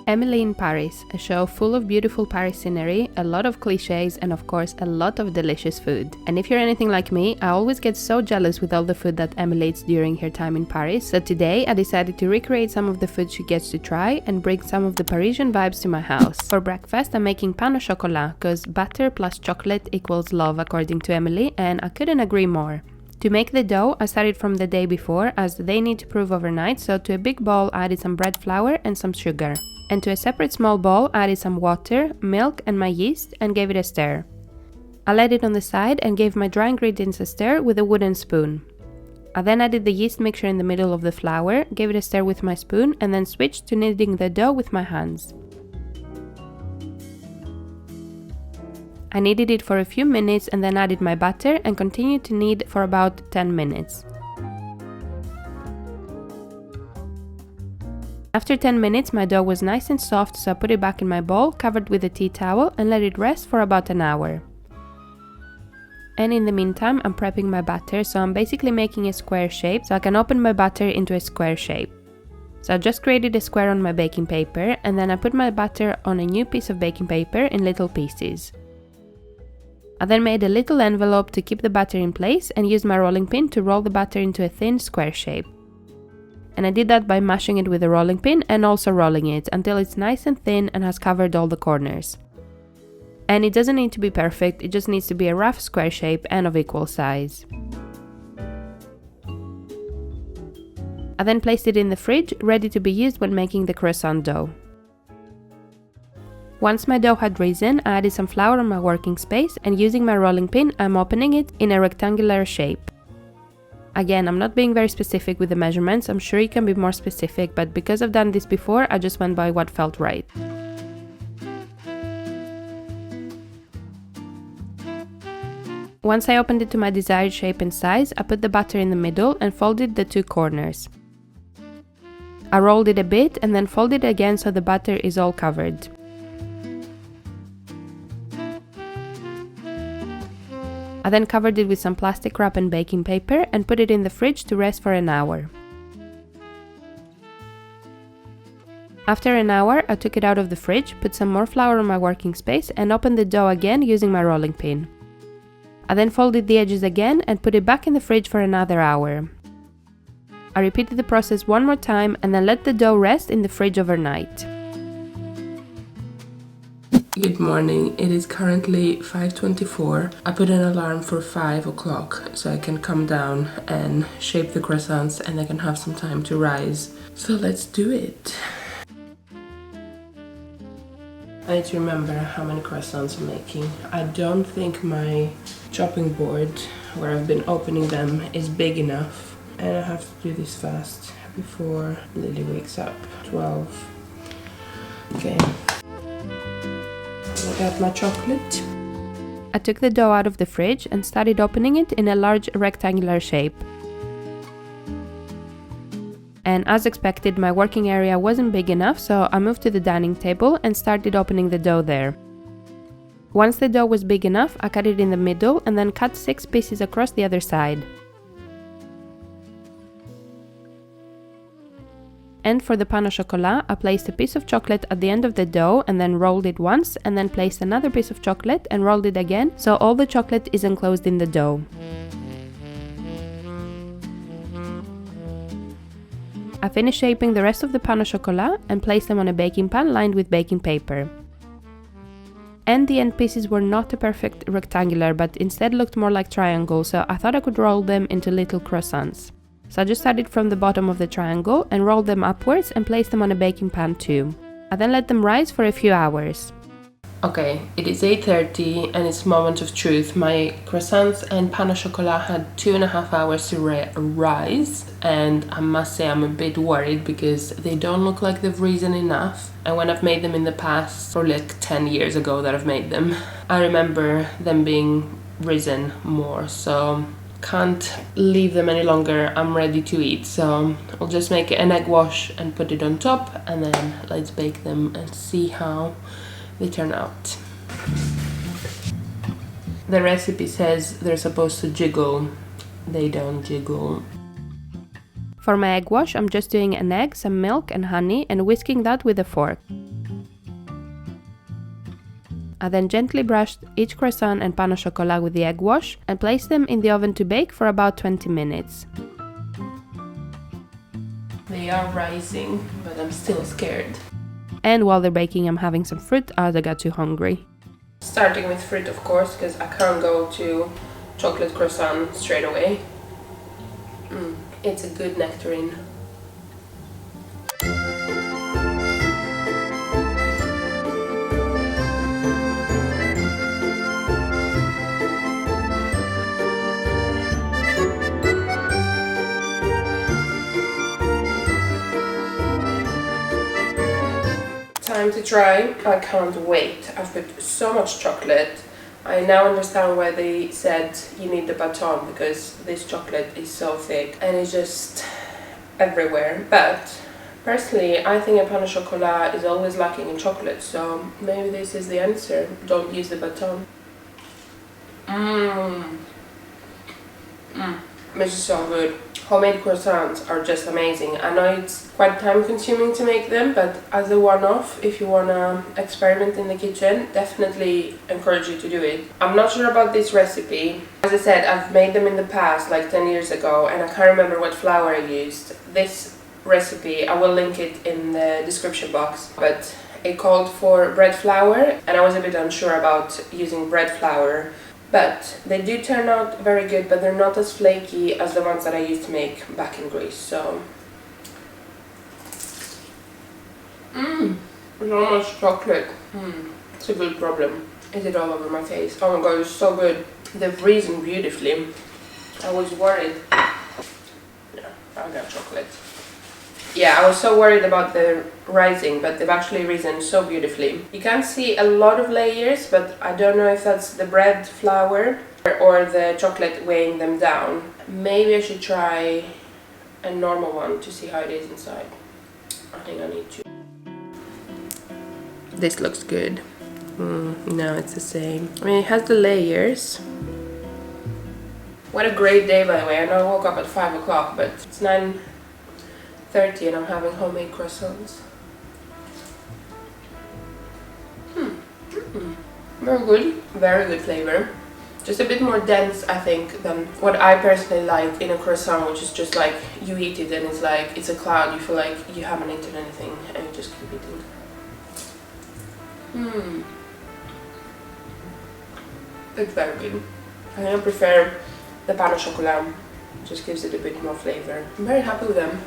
Emily in Paris, a show full of beautiful Paris scenery, a lot of cliches, and of course a lot of delicious food. And if you're anything like me, I always get so jealous with all the food that Emily eats during her time in Paris, so today I decided to recreate some of the food she gets to try and bring some of the Parisian vibes to my house. For breakfast I'm making pain au chocolat, cause butter plus chocolate equals love according to Emily, and I couldn't agree more. To make the dough, I started from the day before as they need to prove overnight, so to a big bowl I added some bread flour and some sugar. And to a separate small bowl I added some water, milk and my yeast and gave it a stir. I laid it on the side and gave my dry ingredients a stir with a wooden spoon. I then added the yeast mixture in the middle of the flour, gave it a stir with my spoon and then switched to kneading the dough with my hands. I kneaded it for a few minutes and then added my butter and continued to knead for about 10 minutes. After 10 minutes my dough was nice and soft, so I put it back in my bowl, covered with a tea towel and let it rest for about an hour. And in the meantime I'm prepping my batter, so I'm basically making a square shape so I can open my batter into a square shape. So I just created a square on my baking paper and then I put my batter on a new piece of baking paper in little pieces. I then made a little envelope to keep the batter in place and used my rolling pin to roll the batter into a thin square shape. And I did that by mashing it with a rolling pin and also rolling it until it's nice and thin and has covered all the corners. And it doesn't need to be perfect, it just needs to be a rough square shape and of equal size. I then placed it in the fridge, ready to be used when making the croissant dough. Once my dough had risen, I added some flour on my working space and using my rolling pin I'm opening it in a rectangular shape. Again, I'm not being very specific with the measurements, I'm sure you can be more specific, but because I've done this before, I just went by what felt right. Once I opened it to my desired shape and size, I put the batter in the middle and folded the two corners. I rolled it a bit and then folded it again so the batter is all covered. I then covered it with some plastic wrap and baking paper and put it in the fridge to rest for an hour. After an hour, I took it out of the fridge, put some more flour on my working space and opened the dough again using my rolling pin. I then folded the edges again and put it back in the fridge for another hour. I repeated the process one more time and then let the dough rest in the fridge overnight. Good morning, it is currently 5:24. I put an alarm for 5 o'clock so I can come down and shape the croissants and I can have some time to rise. So let's do it. I need to remember how many croissants I'm making. I don't think my chopping board where I've been opening them is big enough and I have to do this fast before Lily wakes up. 12. Okay. I got my chocolate. I took the dough out of the fridge and started opening it in a large rectangular shape. And as expected, my working area wasn't big enough, so I moved to the dining table and started opening the dough there. Once the dough was big enough, I cut it in the middle and then cut 6 pieces across the other side. And for the pain au chocolat, I placed a piece of chocolate at the end of the dough and then rolled it once and then placed another piece of chocolate and rolled it again so all the chocolate is enclosed in the dough. I finished shaping the rest of the pain au chocolat and placed them on a baking pan lined with baking paper. And the end pieces were not a perfect rectangular but instead looked more like triangles, so I thought I could roll them into little croissants. So I just started from the bottom of the triangle and rolled them upwards and placed them on a baking pan too. I then let them rise for a few hours. Okay, it is 8:30 and it's moment of truth. My croissants and pain au chocolat had 2.5 hours to rise and I must say I'm a bit worried because they don't look like they've risen enough. And when I've made them in the past, or like 10 years ago that I've made them, I remember them being risen more, so can't leave them any longer. I'm ready to eat, so I'll just make an egg wash and put it on top and then let's bake them and see how they turn out. The recipe says they're supposed to jiggle. They don't jiggle. For my egg wash, I'm just doing an egg, some milk and honey and whisking that with a fork. I then gently brushed each croissant and pan au chocolat with the egg wash and placed them in the oven to bake for about 20 minutes. They are rising, but I'm still scared. And while they're baking, I'm having some fruit as I got too hungry. Starting with fruit, of course, because I can't go to chocolate croissant straight away. It's a good nectarine. Time to try. I can't wait. I've put so much chocolate. I now understand why they said you need the baton, because this chocolate is so thick and it's just everywhere. But personally, I think a pan au chocolat is always lacking in chocolate, so maybe this is the answer. Don't use the baton. This is so good. Homemade croissants are just amazing. I know it's quite time consuming to make them, but as a one-off, if you wanna experiment in the kitchen, definitely encourage you to do it. I'm not sure about this recipe. As I said, I've made them in the past, like 10 years ago, and I can't remember what flour I used. This recipe, I will link it in the description box, but it called for bread flour, and I was a bit unsure about using bread flour. But they do turn out very good, but they're not as flaky as the ones that I used to make back in Greece, so... There's almost chocolate. It's a good problem. Is it all over my face? Oh my god, it's so good. They've risen beautifully. I was worried. Yeah, I got chocolate. Yeah, I was so worried about the rising, but they've actually risen so beautifully. You can see a lot of layers, but I don't know if that's the bread flour or the chocolate weighing them down. Maybe I should try a normal one to see how it is inside. I think I need to. This looks good. No, it's the same. I mean, it has the layers. What a great day, by the way. I know I woke up at 5 o'clock, but it's 9:30 and I'm having homemade croissants. Very good flavor. Just a bit more dense, I think, than what I personally like in a croissant, which is just like you eat it and it's like it's a cloud. You feel like you haven't eaten anything and you just keep eating. It's very good. I think I prefer the pan au chocolat. Just gives it a bit more flavor. I'm very happy with them.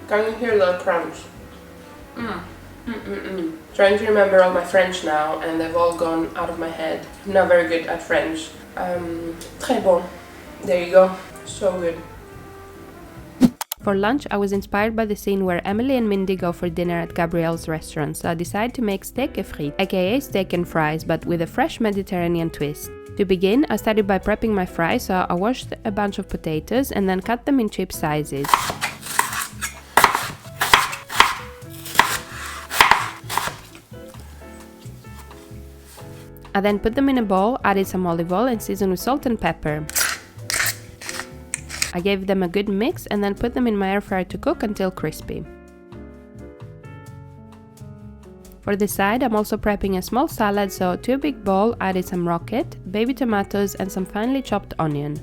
Can you hear the crunch? Trying to remember all my French now, and they've all gone out of my head. I'm not very good at French. Très bon. There you go. So good. For lunch, I was inspired by the scene where Emily and Mindy go for dinner at Gabrielle's restaurant, so I decided to make steak et frites, aka steak and fries, but with a fresh Mediterranean twist. To begin, I started by prepping my fries, so I washed a bunch of potatoes and then cut them in chip sizes. I then put them in a bowl, added some olive oil and seasoned with salt and pepper. I gave them a good mix and then put them in my air fryer to cook until crispy. For the side, I'm also prepping a small salad, so to a big bowl, added some rocket, baby tomatoes and some finely chopped onion.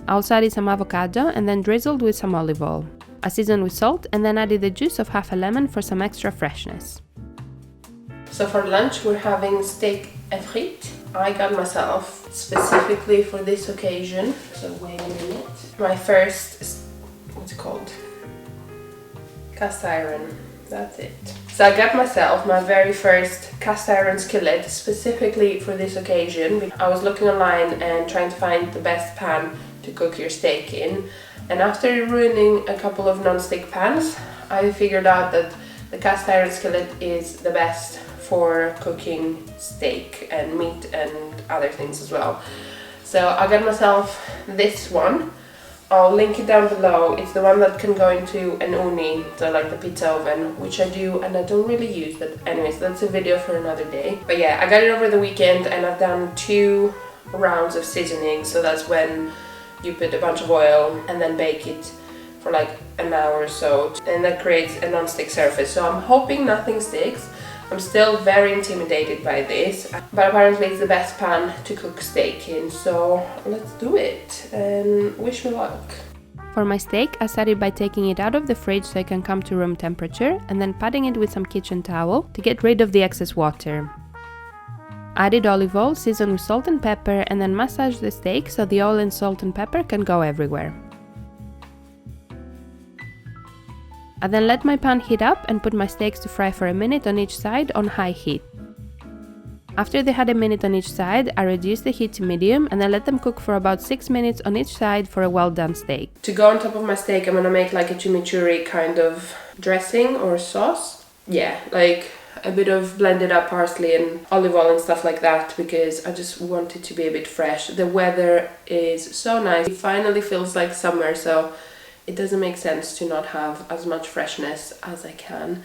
I also added some avocado and then drizzled with some olive oil. I seasoned with salt and then added the juice of half a lemon for some extra freshness. So for lunch we're having steak et frites. I got myself, specifically for this occasion, so wait a minute, my first, what's it called? Cast iron, that's it. So I got myself my very first cast iron skillet, specifically for this occasion. I was looking online and trying to find the best pan to cook your steak in, and after ruining a couple of non-stick pans, I figured out that the cast iron skillet is the best for cooking steak and meat and other things as well. So I got myself this one. I'll link it down below. It's the one that can go into an uni, so like the pizza oven, which I do and I don't really use, but anyways, that's a video for another day. But yeah, I got it over the weekend and I've done 2 rounds of seasoning, so that's when you put a bunch of oil and then bake it for like an hour or so, and that creates a non-stick surface. So I'm hoping nothing sticks. I'm still very intimidated by this, but apparently it's the best pan to cook steak in, so let's do it and wish me luck. For my steak, I started by taking it out of the fridge so it can come to room temperature and then patting it with some kitchen towel to get rid of the excess water. Added olive oil, seasoned with salt and pepper, and then massage the steak so the oil and salt and pepper can go everywhere. I then let my pan heat up and put my steaks to fry for a minute on each side on high heat. After they had a minute on each side, I reduced the heat to medium and then let them cook for about 6 minutes on each side for a well done steak. To go on top of my steak, I'm gonna make like a chimichurri kind of dressing or sauce. Yeah, like a bit of blended up parsley and olive oil and stuff like that, because I just want it to be a bit fresh. The weather is so nice. It finally feels like summer, so it doesn't make sense to not have as much freshness as I can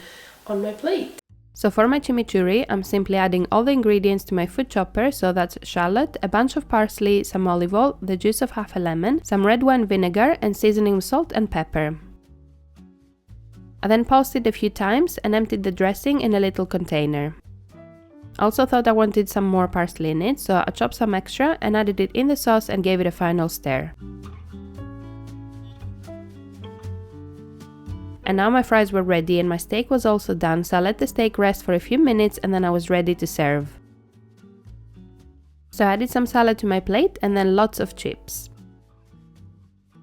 on my plate. So for my chimichurri, I'm simply adding all the ingredients to my food chopper, so that's shallot, a bunch of parsley, some olive oil, the juice of half a lemon, some red wine vinegar, and seasoning with salt and pepper. I then paused it a few times and emptied the dressing in a little container. I also thought I wanted some more parsley in it, so I chopped some extra and added it in the sauce and gave it a final stir. And now my fries were ready and my steak was also done, so I let the steak rest for a few minutes and then I was ready to serve. So I added some salad to my plate and then lots of chips.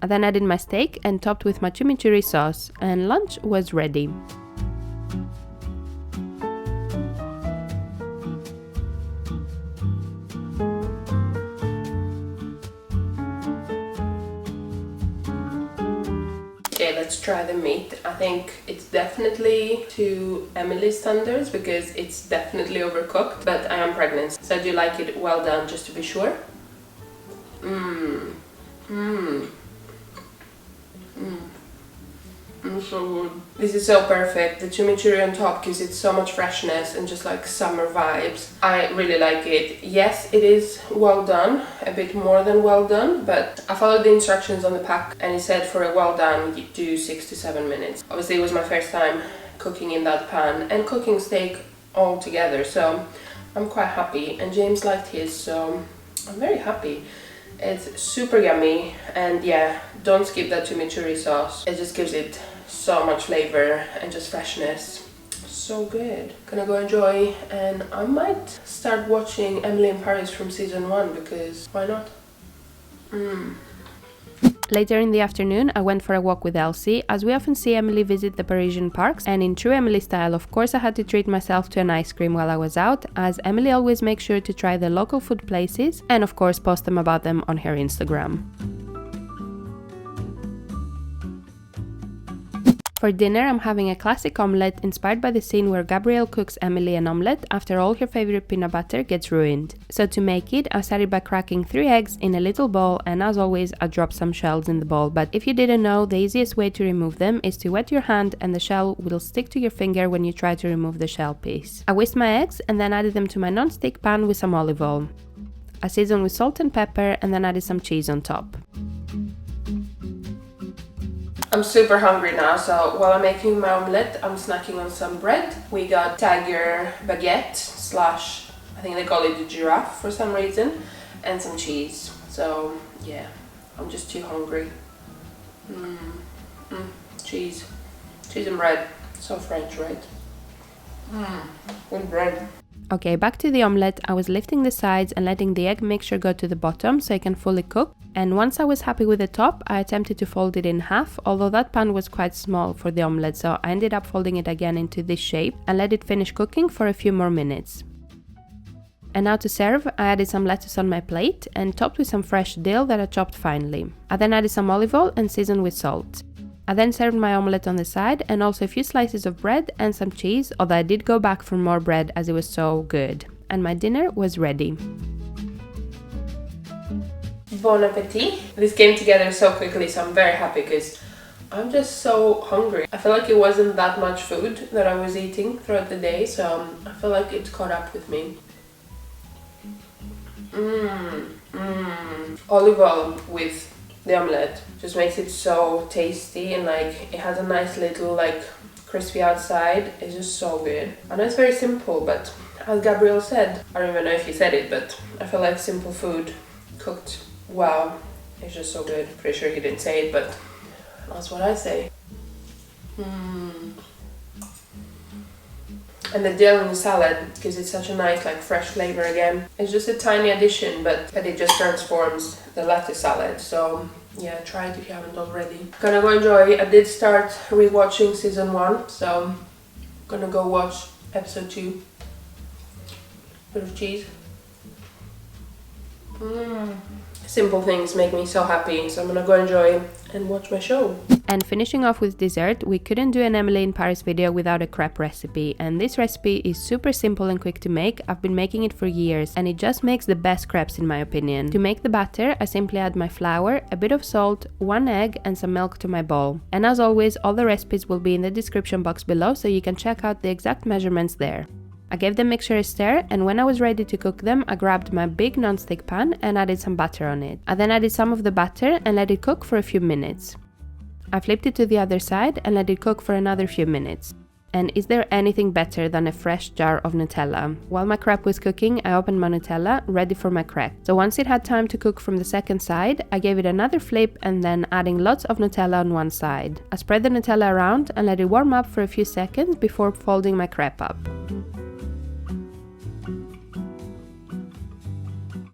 I then added my steak and topped with my chimichurri sauce, and lunch was ready. Okay, let's try the meat. I think it's definitely to Emily's standards because it's definitely overcooked, but I am pregnant, so I do like it well done just to be sure. So good. This is so perfect. The chimichurri on top gives it so much freshness and just like summer vibes. I really like it. Yes, it is well done, a bit more than well done, but I followed the instructions on the pack and it said for a well done you do 6 to 7 minutes. Obviously it was my first time cooking in that pan and cooking steak all together, so I'm quite happy, and James liked his, so I'm very happy. It's super yummy, and yeah, don't skip that chimichurri sauce. It just gives it so much flavor and just freshness. So good. Gonna go enjoy, and I might start watching Emily in Paris from season 1 because why not? Later in the afternoon, I went for a walk with Elsie, as we often see Emily visit the Parisian parks, and in true Emily style, of course, I had to treat myself to an ice cream while I was out, as Emily always makes sure to try the local food places and of course post them about them on her Instagram. For dinner, I'm having a classic omelette inspired by the scene where Gabrielle cooks Emily an omelette after all her favorite peanut butter gets ruined. So to make it, I started by cracking 3 eggs in a little bowl, and as always, I dropped some shells in the bowl. But if you didn't know, the easiest way to remove them is to wet your hand and the shell will stick to your finger when you try to remove the shell piece. I whisked my eggs and then added them to my non-stick pan with some olive oil. I seasoned with salt and pepper and then added some cheese on top. I'm super hungry now, so while I'm making my omelette, I'm snacking on some bread. We got tiger baguette slash, I think they call it the giraffe for some reason, and some cheese. So yeah, I'm just too hungry. Cheese and bread, so French, right? With bread. Okay, back to the omelette. I was lifting the sides and letting the egg mixture go to the bottom so it can fully cook. And once I was happy with the top, I attempted to fold it in half, although that pan was quite small for the omelette, so I ended up folding it again into this shape and let it finish cooking for a few more minutes. And now to serve, I added some lettuce on my plate and topped with some fresh dill that I chopped finely. I then added some olive oil and seasoned with salt. I then served my omelette on the side and also a few slices of bread and some cheese, although I did go back for more bread as it was so good. And my dinner was ready. Bon appetit! This came together so quickly, so I'm very happy because I'm just so hungry. I feel like it wasn't that much food that I was eating throughout the day, so I feel like it caught up with me. Olive oil with the omelette just makes it so tasty, and like it has a nice little like crispy outside. It's just so good. I know it's very simple, but as Gabriel said, I don't even know if he said it, but I feel like simple food cooked well, it's just so good. Pretty sure he didn't say it, but that's what I say. And the dill in the salad gives it such a nice, like, fresh flavor again. It's just a tiny addition, but it just transforms the lettuce salad. So yeah, try it if you haven't already. Gonna go enjoy. I did start rewatching season 1, so gonna go watch episode 2. Bit of cheese. Simple things make me so happy, so I'm gonna go enjoy and watch my show. And finishing off with dessert, we couldn't do an Emily in Paris video without a crepe recipe, and this recipe is super simple and quick to make. I've been making it for years and it just makes the best crepes in my opinion. To make the batter, I simply add my flour, a bit of salt, 1 egg and some milk to my bowl. And as always, all the recipes will be in the description box below, so you can check out the exact measurements there. I gave the mixture a stir, and when I was ready to cook them, I grabbed my big non-stick pan and added some butter on it. I then added some of the batter and let it cook for a few minutes. I flipped it to the other side and let it cook for another few minutes. And is there anything better than a fresh jar of Nutella? While my crepe was cooking, I opened my Nutella, ready for my crepe. So once it had time to cook from the second side, I gave it another flip and then adding lots of Nutella on one side. I spread the Nutella around and let it warm up for a few seconds before folding my crepe up.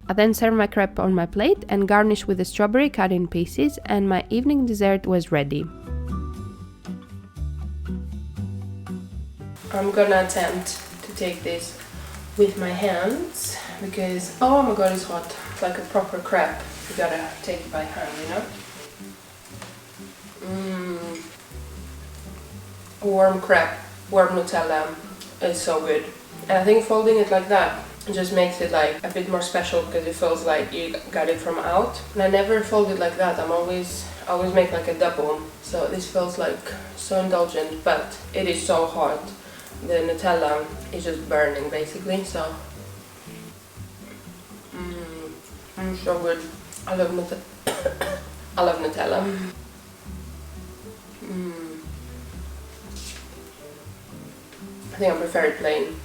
I then served my crepe on my plate and garnished with a strawberry cut in pieces, and my evening dessert was ready. I'm gonna attempt to take this with my hands because, oh my god, it's hot. It's like a proper crepe. You gotta take it by hand, you know? Warm crepe, warm Nutella. It's so good. And I think folding it like that, it just makes it like a bit more special because it feels like you got it from out. And I never fold it like that. I always make like a double. So this feels like so indulgent, but it is so hot. The Nutella is just burning basically. So so good. I love Nutella. I love Nutella. I think I prefer it plain.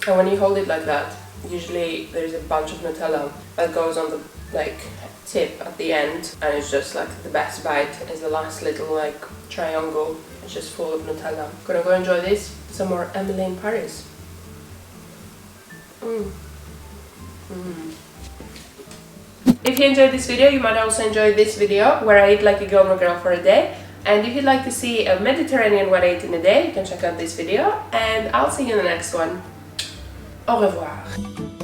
And when you hold it like that, usually there's a bunch of Nutella that goes on the like tip at the end, and it's just like the best bite is the last little like triangle. It's just full of Nutella. Gonna go enjoy this. Some more Emily in Paris. If you enjoyed this video, you might also enjoy this video where I eat like a Gilmore girl for a day. And if you'd like to see a Mediterranean what I ate in a day, you can check out this video. And I'll see you in the next one. Au revoir.